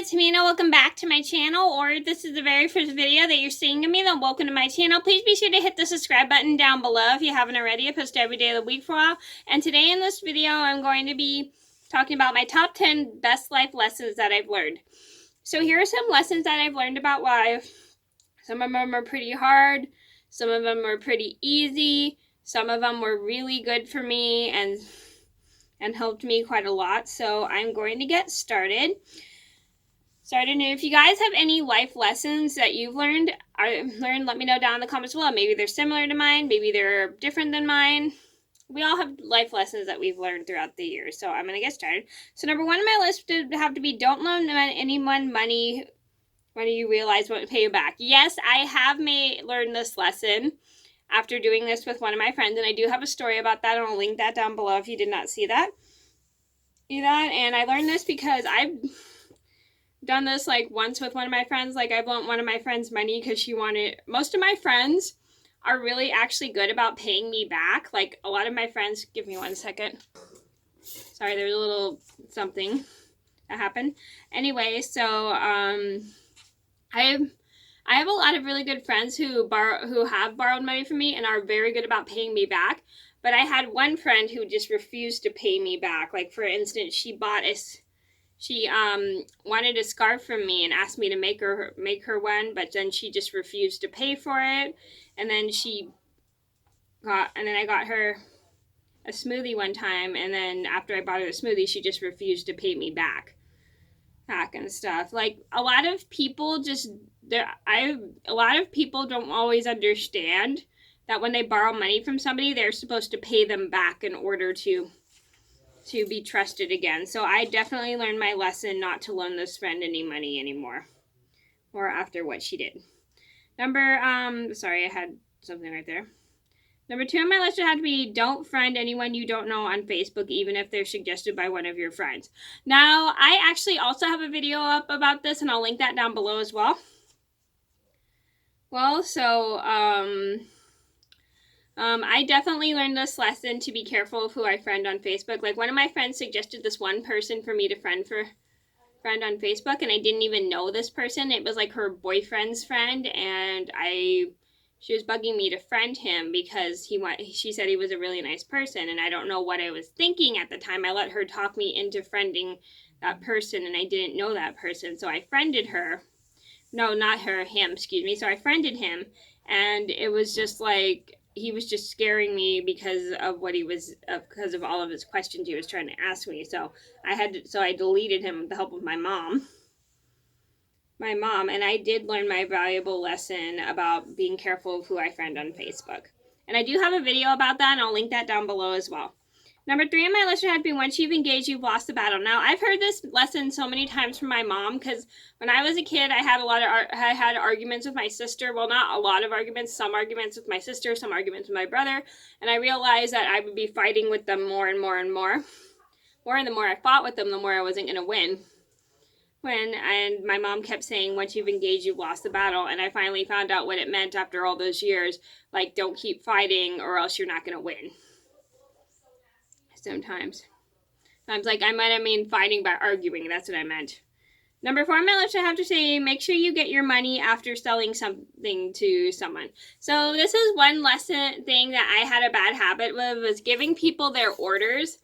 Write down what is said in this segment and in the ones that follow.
it's Mena. Welcome back to my channel, or if this is the very first video that you're seeing of me, then welcome to my channel. Please be sure to hit the subscribe button down below if you haven't already. I post every day of the week for a while. And today in this video, I'm going to be talking about my top 10 best life lessons that I've learned. So here are some lessons that I've learned about life. Some of them are pretty hard. Some of them are pretty easy. Some of them were really good for me and helped me quite a lot. So I'm going to get started. And if you guys have any life lessons that you've learned, let me know down in the comments below. Maybe they're similar to mine. Maybe they're different than mine. We all have life lessons that we've learned throughout the years. So I'm going to get started. So number one on my list would have to be don't loan anyone money when you realize won't pay you back. Yes, I have learned this lesson after doing this with one of my friends. And I do have a story about that. I'll link that down below if you did not see that. And I learned this because I've done this like once with one of my friends. Like I've loaned one of my friends money because she wanted, most of my friends are really actually good about paying me back. Like a lot of my friends, give me 1 second. Sorry, there's a little something that happened. Anyway, so I have a lot of really good friends who have borrowed money from me and are very good about paying me back. But I had one friend who just refused to pay me back. Like for instance, she wanted a scarf from me and asked me to make her one, but then she just refused to pay for it. And then I got her a smoothie one time, and then after I bought her the smoothie, she just refused to pay me back and stuff. Like a lot of people don't always understand that when they borrow money from somebody, they're supposed to pay them back in order to be trusted again. So I definitely learned my lesson not to loan this friend any money anymore, or after what she did. Sorry, I had something right there. Number 2 on my list would have to be don't friend anyone you don't know on Facebook, even if they're suggested by one of your friends. Now, I actually also have a video up about this, and I'll link that down below as well. I definitely learned this lesson to be careful of who I friend on Facebook. Like one of my friends suggested this one person for me to friend on Facebook, and I didn't even know this person. It was like her boyfriend's friend, and she was bugging me to friend him because she said he was a really nice person, and I don't know what I was thinking at the time. I let her talk me into friending that person, and I didn't know that person, so I friended her. No, not her, him, excuse me. So I friended him, and it was just like he was just scaring me because of because of all of his questions he was trying to ask me. So I deleted him with the help of my mom. And I did learn my valuable lesson about being careful of who I friend on Facebook. And I do have a video about that, and I'll link that down below as well. Number 3 on my list had to be once you've engaged, you've lost the battle. Now, I've heard this lesson so many times from my mom because when I was a kid, I had arguments with my sister. Well, not a lot of arguments. Some arguments with my sister, some arguments with my brother. And I realized that I would be fighting with them more and more and more. And the more I fought with them, the more I wasn't going to win. And my mom kept saying, once you've engaged, you've lost the battle. And I finally found out what it meant after all those years. Like, don't keep fighting or else you're not going to win. Sometimes like I might have mean fighting by arguing. That's what I meant. Number 4 on my list, I have to say, make sure you get your money after selling something to someone. So this is one thing that I had a bad habit with, was giving people their orders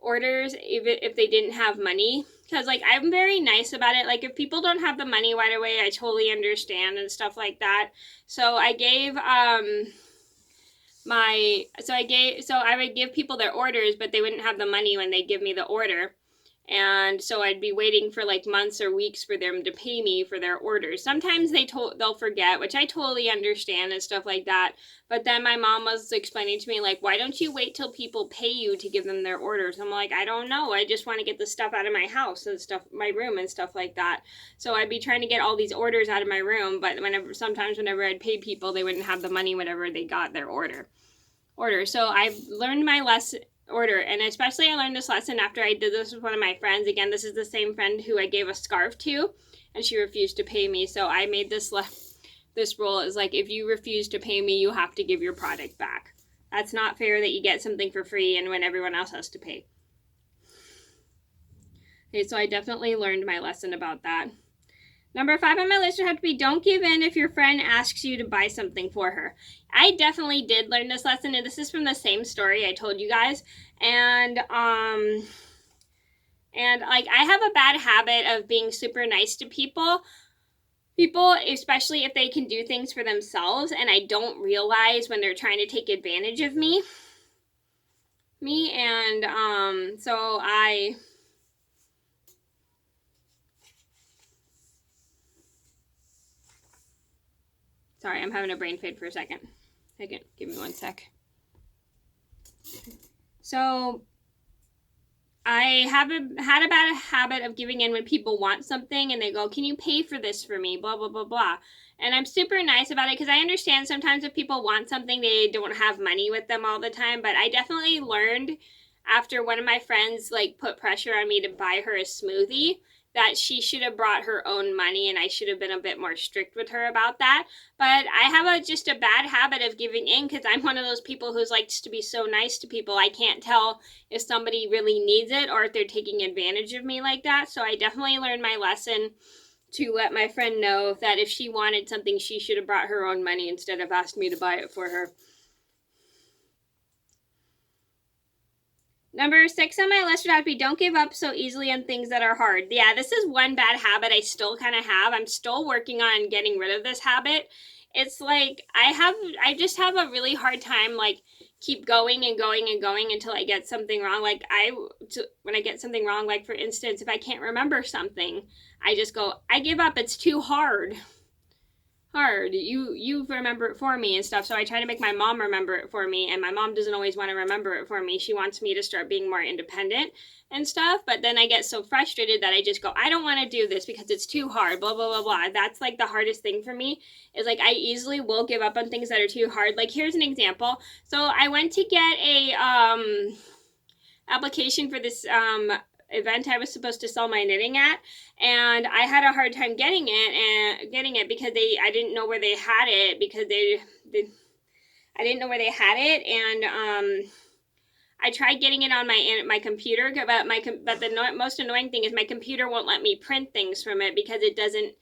even if they didn't have money. Because like I'm very nice about it. Like if people don't have the money right away, I totally understand and stuff like that. So I would give people their orders, but they wouldn't have the money when they give me the order. And so I'd be waiting for like months or weeks for them to pay me for their orders. Sometimes they'll forget, which I totally understand and stuff like that. But then my mom was explaining to me, like, why don't you wait till people pay you to give them their orders? I'm like, I don't know. I just want to get the stuff out of my house and stuff, my room and stuff like that. So I'd be trying to get all these orders out of my room. But sometimes whenever I'd pay people, they wouldn't have the money whenever they got their order. So I've learned my lesson. And especially I learned this lesson after I did this with one of my friends. Again, this is the same friend who I gave a scarf to, and she refused to pay me. So I made this rule is like, if you refuse to pay me, you have to give your product back. That's not fair that you get something for free and when everyone else has to pay. Okay, so I definitely learned my lesson about that. Number 5 on my list would have to be don't give in if your friend asks you to buy something for her. I definitely did learn this lesson, and this is from the same story I told you guys. And like I have a bad habit of being super nice to people, especially if they can do things for themselves, and I don't realize when they're trying to take advantage of me. So sorry, I'm having a brain fade for a second. Give me one sec. So I had a bad habit of giving in when people want something and they go, can you pay for this for me? Blah, blah, blah, blah. And I'm super nice about it because I understand sometimes if people want something, they don't have money with them all the time. But I definitely learned after one of my friends like put pressure on me to buy her a smoothie that she should have brought her own money, and I should have been a bit more strict with her about that. But I have just a bad habit of giving in because I'm one of those people who likes to be so nice to people. I can't tell if somebody really needs it or if they're taking advantage of me like that. So I definitely learned my lesson to let my friend know that if she wanted something, she should have brought her own money instead of asked me to buy it for her. Number 6 on my list would have to be don't give up so easily on things that are hard. Yeah, this is one bad habit I still kind of have. I'm still working on getting rid of this habit. It's like I just have a really hard time like keep going and going and going until I get something wrong. Like when I get something wrong, like for instance, if I can't remember something, I just go, I give up. It's too hard. You remember it for me and stuff. So I try to make my mom remember it for me, and my mom doesn't always want to remember it for me. She wants me to start being more independent and stuff, but then I get so frustrated that I just go, I don't want to do this because it's too hard, blah blah blah blah. That's like the hardest thing for me, is like I easily will give up on things that are too hard. Like here's an example. So I went to get a application for this event I was supposed to sell my knitting at, and I had a hard time getting it because I didn't know where they had it, because I didn't know where they had it. And I tried getting it on my computer, but the most annoying thing is my computer won't let me print things from it because it doesn't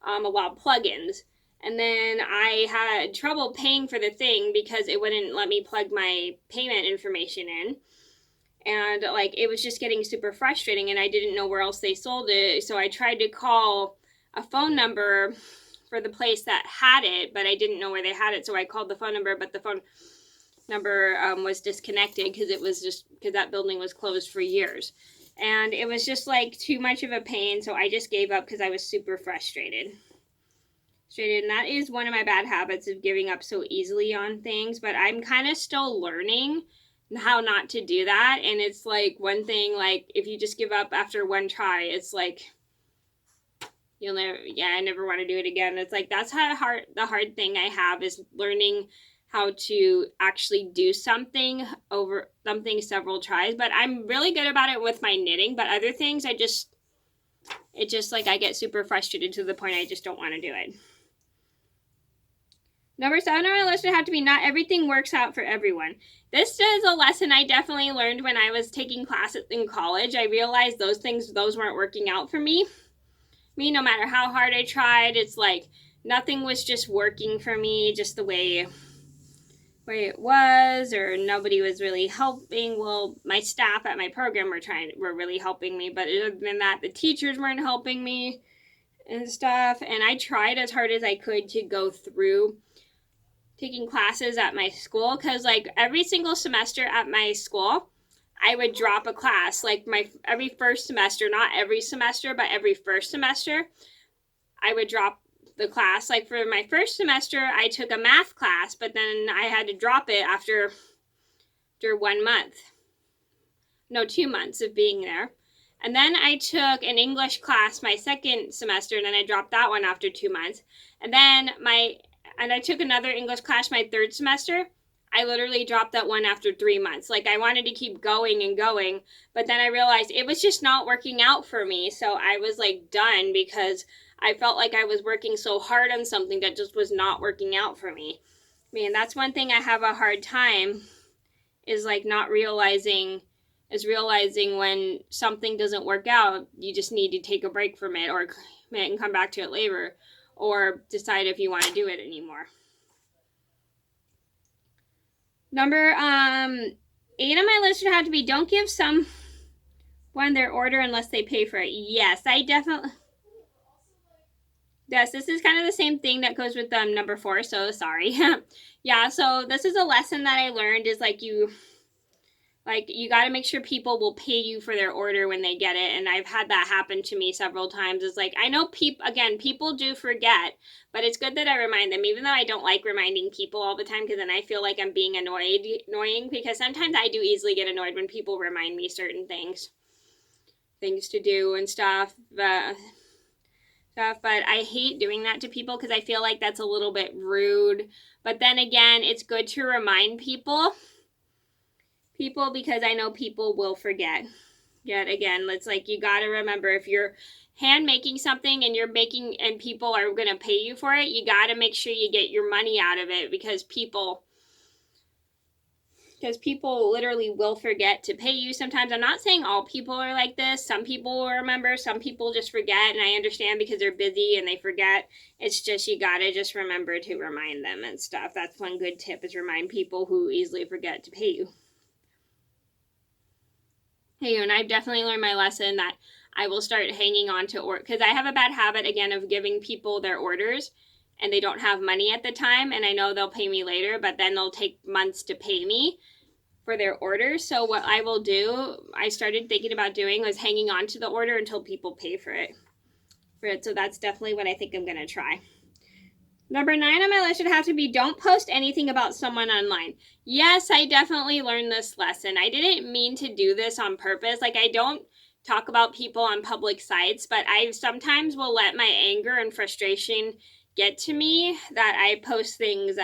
allow plugins. And then I had trouble paying for the thing because it wouldn't let me plug my payment information in. And like it was just getting super frustrating, and I didn't know where else they sold it. So I tried to call a phone number for the place that had it, but I didn't know where they had it. So I called the phone number, but the phone number was disconnected because that building was closed for years. And it was just like too much of a pain. So I just gave up because I was super frustrated. And that is one of my bad habits, of giving up so easily on things. But I'm kind of still learning how not to do that. And it's like one thing, like if you just give up after one try, it's like I never want to do it again. It's like that's the hard thing I have, is learning how to actually do something several tries. But I'm really good about it with my knitting, but other things I get super frustrated to the point I just don't want to do it. Number 7 on my list would have to be not everything works out for everyone. This is a lesson I definitely learned when I was taking classes in college. I realized those weren't working out for me. No matter how hard I tried, it's like nothing was just working for me just the way it was, or nobody was really helping. Well, my staff at my program were really helping me, but other than that, the teachers weren't helping me and stuff. And I tried as hard as I could to go through taking classes at my school, because like every single semester at my school I would drop a class. Like every first semester, not every semester, but every first semester I would drop the class. Like for my first semester I took a math class, but then I had to drop it after 1 month. No, 2 months of being there. And then I took an English class my second semester, and then I dropped that one after 2 months. And then I took another English class my third semester. I literally dropped that one after 3 months. Like I wanted to keep going and going, but then I realized it was just not working out for me. So I was like done, because I felt like I was working so hard on something that just was not working out for me. Man, that's one thing I have a hard time, is like not realizing is realizing when something doesn't work out, you just need to take a break from it or and come back to it later, or decide if you want to do it anymore. Number 8 on my list would have to be don't give someone their order unless they pay for it. Yes, I definitely... Yes, this is kind of the same thing that goes with number 4, so sorry. Yeah, so this is a lesson that I learned is like you got to make sure people will pay you for their order when they get it. And I've had that happen to me several times. It's like, I know people do forget, but it's good that I remind them, even though I don't like reminding people all the time, because then I feel like I'm being annoying, because sometimes I do easily get annoyed when people remind me certain things to do and stuff. But I hate doing that to people because I feel like that's a little bit rude. But then again, it's good to remind people because I know people will forget. Yet again, it's like you got to remember, if you're hand making something and and people are going to pay you for it, you got to make sure you get your money out of it, because people literally will forget to pay you sometimes. I'm not saying all people are like this. Some people will remember, some people just forget, and I understand because they're busy and they forget. It's just you gotta just remember to remind them and stuff. That's one good tip, is remind people who easily forget to pay you. Hey, and I've definitely learned my lesson that I will start hanging on to because I have a bad habit, again, of giving people their orders and they don't have money at the time, and I know they'll pay me later, but then they'll take months to pay me for their orders. So what I will do, I started thinking about doing, was hanging on to the order until people pay for it. So that's definitely what I think I'm going to try. Number 9 on my list should have to be don't post anything about someone online. Yes, I definitely learned this lesson. I didn't mean to do this on purpose. Like, I don't talk about people on public sites, but I sometimes will let my anger and frustration get to me that I post things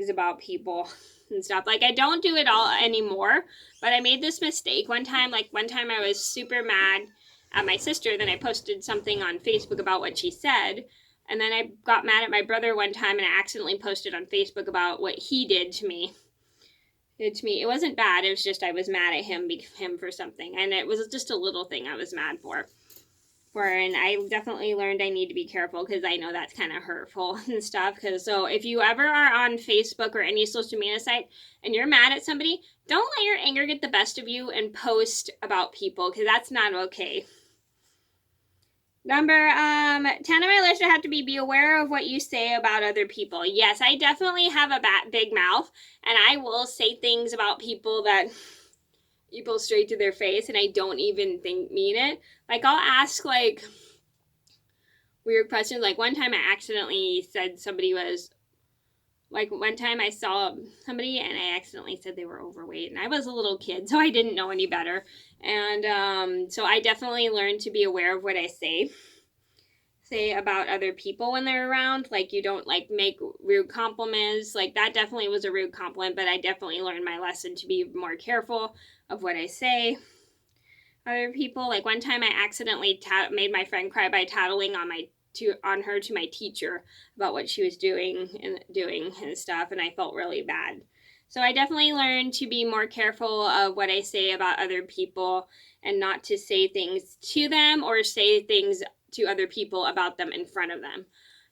about people and stuff. Like, I don't do it all anymore, but I made this mistake one time. Like, one time I was super mad at my sister, then I posted something on Facebook about what she said, and then I got mad at my brother one time and I accidentally posted on Facebook about what he did to me. It wasn't bad, it was just I was mad at him for something, and it was just a little thing I was mad for. And I definitely learned I need to be careful, because I know that's kind of hurtful and stuff. So if you ever are on Facebook or any social media site and you're mad at somebody, don't let your anger get the best of you and post about people, because that's not okay. Number 10 on my list would have to be aware of what you say about other people. Yes, I definitely have a big mouth, and I will say things about people straight to their face, and I don't even mean it. Like, I'll ask like weird questions. Like, one time I accidentally said somebody was like, one time I saw somebody and I accidentally said they were overweight, and I was a little kid, so I didn't know any better. And so I definitely learned to be aware of what I say about other people when they're around. Like, you don't like make rude compliments. Like, that definitely was a rude compliment, but I definitely learned my lesson to be more careful of what I say other people. Like, one time I accidentally made my friend cry by tattling on her to my teacher about what she was doing and stuff, and I felt really bad. So I definitely learned to be more careful of what I say about other people, and not to say things to them or say things to other people about them in front of them.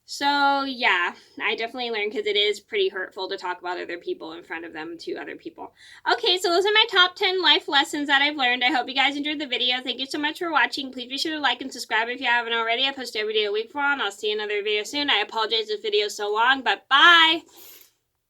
So yeah, I definitely learned, because it is pretty hurtful to talk about other people in front of them to other people. Okay, so those are my top 10 life lessons that I've learned. I hope you guys enjoyed the video. Thank you so much for watching. Please be sure to like and subscribe if you haven't already. I post every day of the week for all, and I'll see you in another video soon. I apologize if the video is so long, but bye!